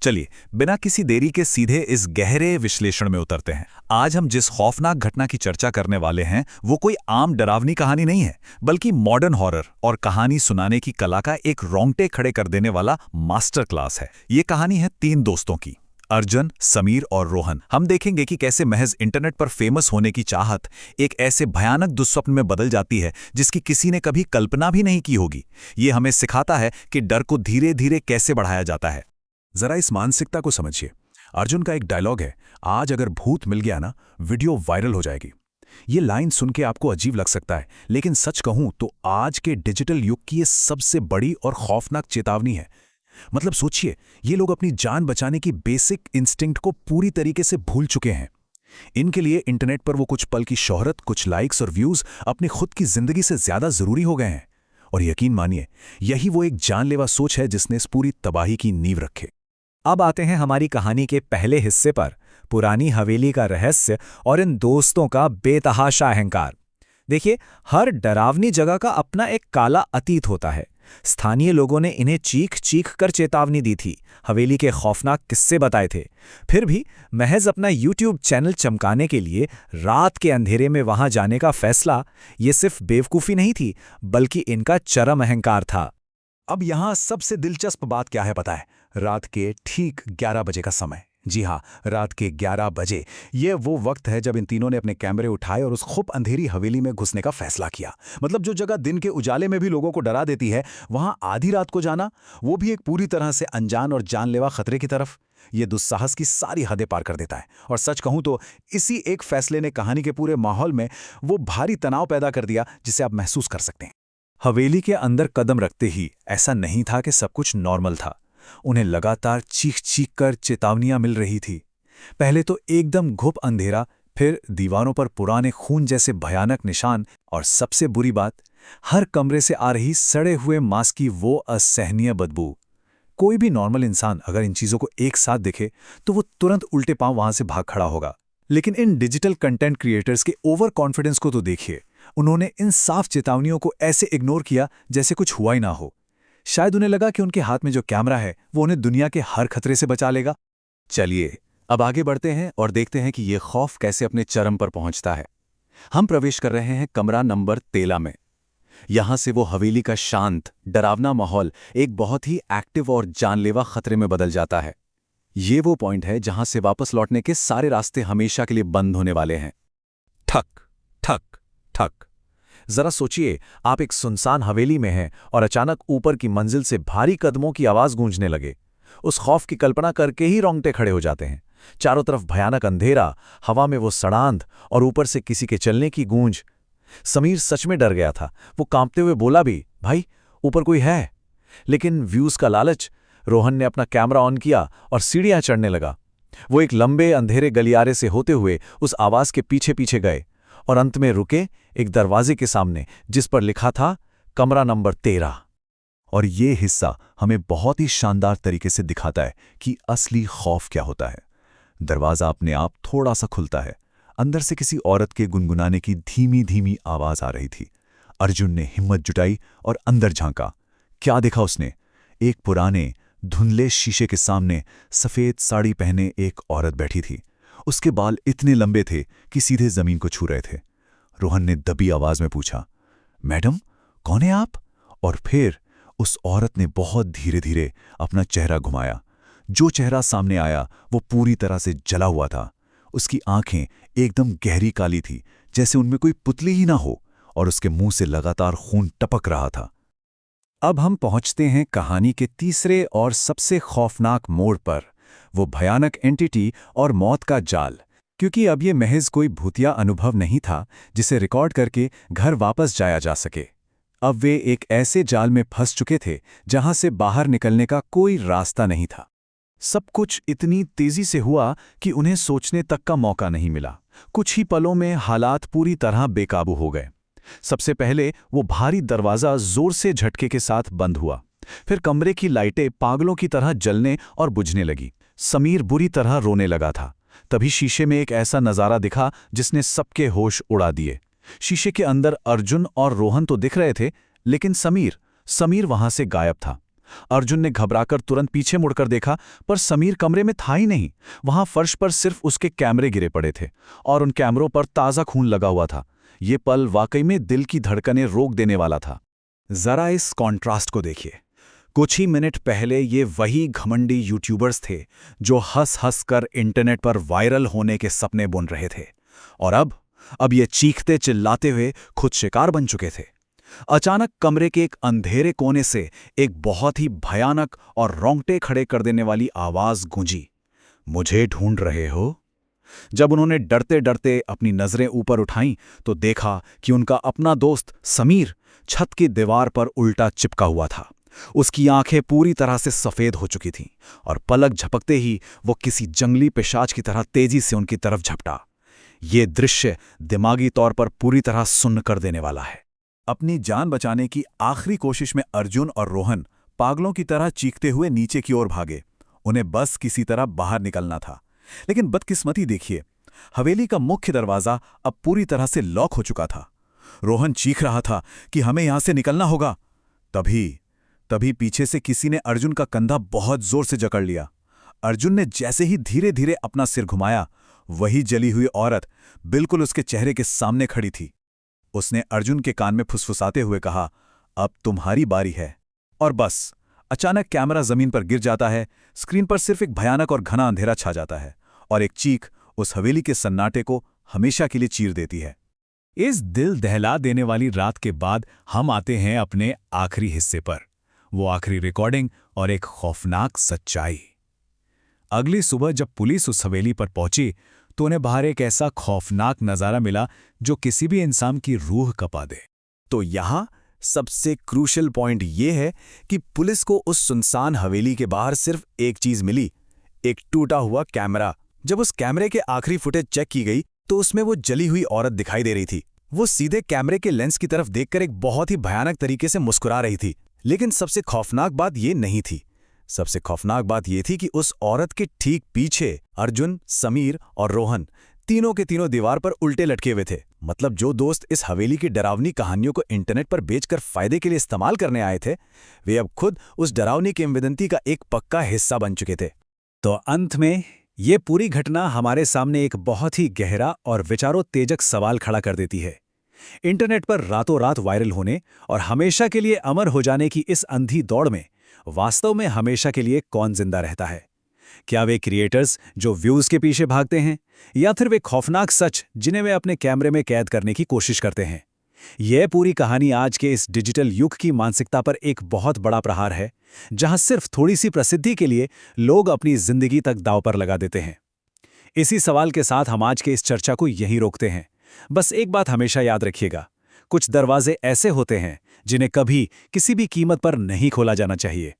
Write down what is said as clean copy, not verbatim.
चलिए, बिना किसी देरी के सीधे इस गहरे विश्लेषण में उतरते हैं। आज हम जिस खौफनाक घटना की चर्चा करने वाले हैं वो कोई आम डरावनी कहानी नहीं है, बल्कि मॉडर्न हॉरर और कहानी सुनाने की कला का एक रोंगटे खड़े कर देने वाला मास्टर क्लास है। ये कहानी है 3 दोस्तों की, अर्जुन, समीर और रोहन। हम देखेंगे कि कैसे महज इंटरनेट पर फेमस होने की चाहत एक ऐसे भयानक दुस्वप्न में बदल जाती है जिसकी किसी ने कभी कल्पना भी नहीं की होगी। ये हमें सिखाता है कि डर को धीरे धीरे कैसे बढ़ाया जाता है। जरा इस मानसिकता को समझिए। अर्जुन का एक डायलॉग है, आज अगर भूत मिल गया ना, वीडियो वायरल हो जाएगी। ये लाइन सुन के आपको अजीब लग सकता है, लेकिन सच कहूं तो आज के डिजिटल युग की ये सबसे बड़ी और खौफनाक चेतावनी है। मतलब सोचिए, ये लोग अपनी जान बचाने की बेसिक इंस्टिंक्ट को पूरी तरीके से भूल चुके हैं। इनके लिए इंटरनेट पर वो कुछ पल की शोहरत, कुछ लाइक्स और व्यूज अपनी खुद की जिंदगी से ज्यादा जरूरी हो गए हैं। और यकीन मानिए, यही वो एक जानलेवा सोच है जिसने इस पूरी तबाही की नींव रखे। अब आते हैं हमारी कहानी के पहले हिस्से पर, पुरानी हवेली का रहस्य और इन दोस्तों का बेतहाशा अहंकार। देखिए, हर डरावनी जगह का अपना एक काला अतीत होता है। स्थानीय लोगों ने इन्हें चीख चीख कर चेतावनी दी थी, हवेली के खौफनाक किस्से बताए थे। फिर भी महज अपना YouTube चैनल चमकाने के लिए रात के अंधेरे में वहां जाने का फैसला, ये सिर्फ बेवकूफ़ी नहीं थी, बल्कि इनका चरम अहंकार था। अब यहां सबसे दिलचस्प बात क्या है पता है? रात के ठीक 11 बजे का समय। जी हाँ, रात के 11 बजे। ये वो वक्त है जब इन तीनों ने अपने कैमरे उठाए और उस खूब अंधेरी हवेली में घुसने का फैसला किया। मतलब जो जगह दिन के उजाले में भी लोगों को डरा देती है, वहां आधी रात को जाना, वो भी एक पूरी तरह से अनजान और जानलेवा खतरे की तरफ। ये दुस्साहस की सारी हदें पार कर देता है। और सच कहूं तो इसी एक फैसले ने कहानी के पूरे माहौल में वो भारी तनाव पैदा कर दिया जिसे आप महसूस कर सकते हैं। हवेली के अंदर कदम रखते ही ऐसा नहीं था कि सब कुछ नॉर्मल था। उन्हें लगातार चीख चीख कर चेतावनियां मिल रही थी। पहले तो एकदम घुप अंधेरा, फिर दीवारों पर पुराने खून जैसे भयानक निशान, और सबसे बुरी बात, हर कमरे से आ रही सड़े हुए मांस की वो असहनीय बदबू। कोई भी नॉर्मल इंसान अगर इन चीजों को एक साथ देखे तो वो तुरंत उल्टे पांव वहां से भाग खड़ा होगा। लेकिन इन डिजिटल कंटेंट क्रिएटर्स के ओवर कॉन्फिडेंस को तो देखिए। उन्होंने इन साफ चेतावनियों को ऐसे इग्नोर किया जैसे कुछ हुआ ही ना हो। शायद उन्हें लगा कि उनके हाथ में जो कैमरा है वो उन्हें दुनिया के हर खतरे से बचा लेगा। चलिए, अब आगे बढ़ते हैं और देखते हैं कि ये खौफ कैसे अपने चरम पर पहुंचता है। हम प्रवेश कर रहे हैं कमरा नंबर 13 में। यहां से वो हवेली का शांत, डरावना माहौल एक बहुत ही एक्टिव और जानलेवा खतरे में बदल जाता है। ये वो पॉइंट है जहां से वापस लौटने के सारे रास्ते हमेशा के लिए बंद होने वाले हैं। ठक ठक ठक। जरा सोचिए, आप एक सुनसान हवेली में हैं और अचानक ऊपर की मंजिल से भारी कदमों की आवाज गूंजने लगे। उस खौफ की कल्पना करके ही रोंगटे खड़े हो जाते हैं। चारों तरफ भयानक अंधेरा, हवा में वो सड़ांध और ऊपर से किसी के चलने की गूंज। समीर सच में डर गया था। वो कांपते हुए बोला भी, भाई ऊपर कोई है। लेकिन व्यूज का लालच, रोहन ने अपना कैमरा ऑन किया और सीढ़ियां चढ़ने लगा। वो एक लंबे अंधेरे गलियारे से होते हुए उस आवाज के पीछे पीछे गए और अंत में रुके एक दरवाजे के सामने जिस पर लिखा था कमरा नंबर 13। और ये हिस्सा हमें बहुत ही शानदार तरीके से दिखाता है कि असली खौफ क्या होता है। दरवाजा अपने आप थोड़ा सा खुलता है। अंदर से किसी औरत के गुनगुनाने की धीमी धीमी आवाज आ रही थी। अर्जुन ने हिम्मत जुटाई और अंदर झांका। क्या देखा उसने? एक पुराने धुंधले शीशे के सामने सफेद साड़ी पहने एक औरत बैठी थी। उसके बाल इतने लंबे थे कि सीधे जमीन को छू रहे थे। रोहन ने दबी आवाज में पूछा, मैडम कौन है आप? और फिर उस औरत ने बहुत धीरे धीरे अपना चेहरा घुमाया। जो चेहरा सामने आया वो पूरी तरह से जला हुआ था। उसकी आंखें एकदम गहरी काली थी, जैसे उनमें कोई पुतली ही ना हो, और उसके मुंह से लगातार खून टपक रहा था। अब हम पहुंचते हैं कहानी के तीसरे और सबसे खौफनाक मोड़ पर, वो भयानक एंटिटी और मौत का जाल। क्योंकि अब ये महज कोई भूतिया अनुभव नहीं था जिसे रिकॉर्ड करके घर वापस जाया जा सके। अब वे एक ऐसे जाल में फंस चुके थे जहां से बाहर निकलने का कोई रास्ता नहीं था। सब कुछ इतनी तेजी से हुआ कि उन्हें सोचने तक का मौका नहीं मिला। कुछ ही पलों में हालात पूरी तरह बेकाबू हो गए। सबसे पहले वो भारी दरवाज़ा जोर से झटके के साथ बंद हुआ। फिर कमरे की लाइटें पागलों की तरह जलने और बुझने लगी। समीर बुरी तरह रोने लगा था। तभी शीशे में एक ऐसा नज़ारा दिखा जिसने सबके होश उड़ा दिए। शीशे के अंदर अर्जुन और रोहन तो दिख रहे थे, लेकिन समीर वहां से गायब था। अर्जुन ने घबराकर तुरंत पीछे मुड़कर देखा, पर समीर कमरे में था ही नहीं। वहां फर्श पर सिर्फ उसके कैमरे गिरे पड़े थे और उन कैमरों पर ताज़ा खून लगा हुआ था। ये पल वाकई में दिल की धड़कनें रोक देने वाला था। जरा इस कॉन्ट्रास्ट को देखिए। कुछ ही मिनट पहले ये वही घमंडी यूट्यूबर्स थे जो हंस हंस कर इंटरनेट पर वायरल होने के सपने बुन रहे थे, और अब ये चीखते चिल्लाते हुए खुद शिकार बन चुके थे। अचानक कमरे के एक अंधेरे कोने से एक बहुत ही भयानक और रोंगटे खड़े कर देने वाली आवाज गूंजी, मुझे ढूंढ रहे हो? जब उन्होंने डरते डरते अपनी नजरें ऊपर उठाईं तो देखा कि उनका अपना दोस्त समीर छत की दीवार पर उल्टा चिपका हुआ था। उसकी आंखें पूरी तरह से सफेद हो चुकी थीं और पलक झपकते ही वो किसी जंगली पिशाच की तरह तेजी से उनकी तरफ झपटा। ये दृश्य दिमागी तौर पर पूरी तरह सुन्न कर देने वाला है। अपनी जान बचाने की आखिरी कोशिश में अर्जुन और रोहन पागलों की तरह चीखते हुए नीचे की ओर भागे। उन्हें बस किसी तरह बाहर निकलना था, लेकिन बदकिस्मती देखिए, हवेली का मुख्य दरवाजा अब पूरी तरह से लॉक हो चुका था। रोहन चीख रहा था कि हमें यहां से निकलना होगा। तभी पीछे से किसी ने अर्जुन का कंधा बहुत जोर से जकड़ लिया। अर्जुन ने जैसे ही धीरे धीरे अपना सिर घुमाया, वही जली हुई औरत बिल्कुल उसके चेहरे के सामने खड़ी थी। उसने अर्जुन के कान में फुसफुसाते हुए कहा, अब तुम्हारी बारी है। और बस अचानक कैमरा जमीन पर गिर जाता है। स्क्रीन पर सिर्फ एक भयानक और घना अंधेरा छा जाता है और एक चीख उस हवेली के सन्नाटे को हमेशा के लिए चीर देती है। इस दिल दहला देने वाली रात के बाद हम आते हैं अपने आखिरी हिस्से पर, वो आखिरी रिकॉर्डिंग और एक खौफनाक सच्चाई। अगली सुबह जब पुलिस उस हवेली पर पहुंची तो उन्हें बाहर एक ऐसा खौफनाक नज़ारा मिला जो किसी भी इंसान की रूह कपा दे। तो यहाँ सबसे क्रूशल पॉइंट ये है कि पुलिस को उस सुनसान हवेली के बाहर सिर्फ एक चीज मिली, एक टूटा हुआ कैमरा। जब उस कैमरे के आखिरी फुटेज चेक की गई तो उसमें वो जली हुई औरत दिखाई दे रही थी। वो सीधे कैमरे के लेंस की तरफ देखकर एक बहुत ही भयानक तरीके से मुस्कुरा रही थी। लेकिन सबसे खौफनाक बात ये नहीं थी। सबसे खौफनाक बात यह थी कि उस औरत के ठीक पीछे अर्जुन, समीर और रोहन तीनों के तीनों दीवार पर उल्टे लटके हुए थे। मतलब जो दोस्त इस हवेली की डरावनी कहानियों को इंटरनेट पर बेचकर फायदे के लिए इस्तेमाल करने आए थे, वे अब खुद उस डरावनी किंवदंती का एक पक्का हिस्सा बन चुके थे। तो अंत में ये पूरी घटना हमारे सामने एक बहुत ही गहरा और विचारोत्तेजक सवाल खड़ा कर देती है। इंटरनेट पर रातों रात वायरल होने और हमेशा के लिए अमर हो जाने की इस अंधी दौड़ में वास्तव में हमेशा के लिए कौन जिंदा रहता है? क्या वे क्रिएटर्स जो व्यूज के पीछे भागते हैं, या फिर वे खौफनाक सच जिन्हें वे अपने कैमरे में कैद करने की कोशिश करते हैं? यह पूरी कहानी आज के इस डिजिटल युग की मानसिकता पर एक बहुत बड़ा प्रहार है, जहां सिर्फ थोड़ी सी प्रसिद्धि के लिए लोग अपनी जिंदगी तक दांव पर लगा देते हैं। इसी सवाल के साथ हम आज के इस चर्चा को यहीं रोकते हैं। बस एक बात हमेशा याद रखिएगा, कुछ दरवाजे ऐसे होते हैं जिन्हें कभी किसी भी कीमत पर नहीं खोला जाना चाहिए।